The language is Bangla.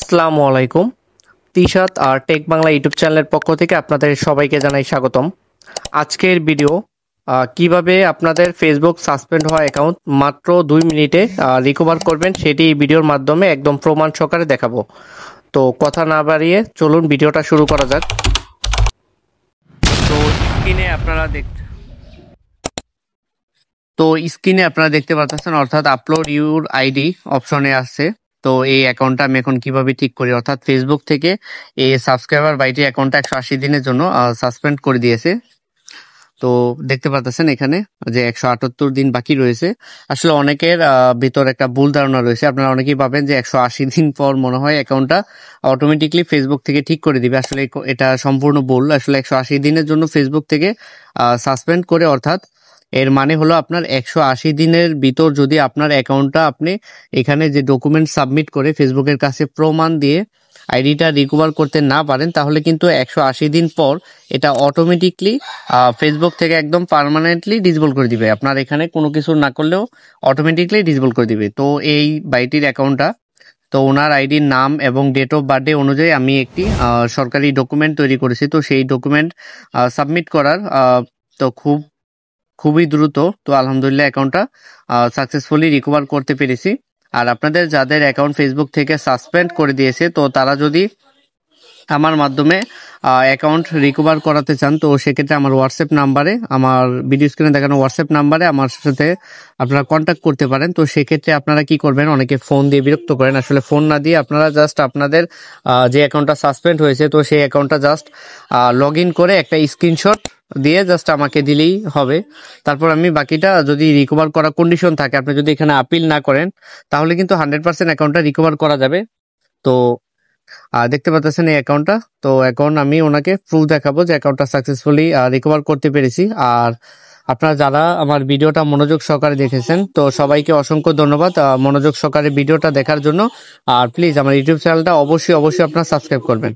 আসসালামু আলাইকুম। তিশাত আর টেক বাংলা ইউটিউব চ্যানেলের পক্ষ থেকে আপনাদের সবাইকে জানাই স্বাগতম। আজকের ভিডিও কিভাবে আপনাদের ফেসবুক সাসপেন্ড হওয়া অ্যাকাউন্ট মাত্র 2 মিনিটে রিকভার করবেন সেটি এই ভিডিওর মাধ্যমে একদম প্রমাণ সহকারে দেখাবো। তো কথা না বাড়িয়ে চলুন ভিডিওটা শুরু করা যাক। তো স্ক্রিনে আপনারা দেখতে পাচ্ছেন অর্থাৎ আপলোড ইউর আইডি অপশনে আছে। তো এই অ্যাকাউন্টটা আমি এখন কিভাবে ঠিক করি, অর্থাৎ ফেসবুক থেকে এই সাবস্ক্রাইবার বাইটি অ্যাকাউন্টটা 180 দিনের জন্য সাসপেন্ড করে দিয়েছে। তো দেখতে পাচ্ছেন এখানে যে 178 দিন বাকি রয়েছে। আসলে অনেকের ভিতর একটা ভুল ধারণা রয়েছে, আপনারা অনেকেই ভাবেন যে 180 দিন পর মনে হয় অ্যাকাউন্টটা অটোমেটিকলি ফেসবুক থেকে ঠিক করে দিবে। আসলে এটা সম্পূর্ণ ভুল। আসলে 180 দিনের জন্য ফেসবুক থেকে সাসপেন্ড করে, অর্থাৎ এর মানে হলো আপনার 180 দিনের ভিতর যদি আপনার অ্যাকাউন্টটা আপনি এখানে যে ডকুমেন্ট সাবমিট করে ফেসবুকের কাছে প্রমাণ দিয়ে আইডিটা রিকভার করতে না পারেন, তাহলে কিন্তু 180 দিন পর এটা অটোমেটিকলি ফেসবুক থেকে একদম পার্মানেন্টলি ডিসেবল করে দিবে। আপনার এখানে কোনো কিছু না করলেও অটোমেটিকলি ডিসেবল করে দিবে। তো এই বাইটির অ্যাকাউন্টটা, তো ওনার আইডির নাম এবং ডেট অফ বার্থডে অনুযায়ী আমি একটি সরকারি ডকুমেন্ট তৈরি করেছি। তো সেই ডকুমেন্ট সাবমিট করার তো খুবই দ্রুত, তো আলহামদুলিল্লাহ অ্যাকাউন্টটা সাকসেসফুলি রিকভার করতে পেরেছি। আর আপনাদের যাদের অ্যাকাউন্ট ফেসবুক থেকে সাসপেন্ড করে দিয়েছে, তো তারা যদি আমার মাধ্যমে অ্যাকাউন্ট রিকভার করাতে চান, তো সেক্ষেত্রে আমার হোয়াটসঅ্যাপ নাম্বারে, আমার ভিডিও স্ক্রিনে দেখানো হোয়াটসঅ্যাপ নাম্বারে আমার সাথে আপনারা কন্ট্যাক্ট করতে পারেন। তো সেক্ষেত্রে আপনারা কি করবেন, অনেকে ফোন দিয়ে বিরক্ত করেন, আসলে ফোন না দিয়ে আপনারা জাস্ট আপনাদের যে অ্যাকাউন্টটা সাসপেন্ড হয়েছে, তো সেই অ্যাকাউন্টটা জাস্ট লগ ইন করে একটা স্ক্রিনশট দিয়ে জাস্ট আমাকে দিলেই হবে। তারপর আমি বাকিটা, যদি রিকভার করা কন্ডিশন থাকে, আপনি যদি এখানে আপিল না করেন, তাহলে কিন্তু 100% অ্যাকাউন্টটা রিকভার করা যাবে। তো দেখতে পাচ্ছেন এই অ্যাকাউন্টটা, তো এখন আমি ওনাকে প্রুফ দেখাবো যে অ্যাকাউন্টটা সাকসেসফুলি রিকভার করতে পেরেছি। আর আপনারা যারা আমার ভিডিওটা মনোযোগ সহকারে দেখেছেন, তো সবাইকে অসংখ্য ধন্যবাদ মনোযোগ সহকারে ভিডিওটা দেখার জন্য। আর প্লিজ আমার ইউটিউব চ্যানেলটা অবশ্যই আপনারা সাবস্ক্রাইব করবেন।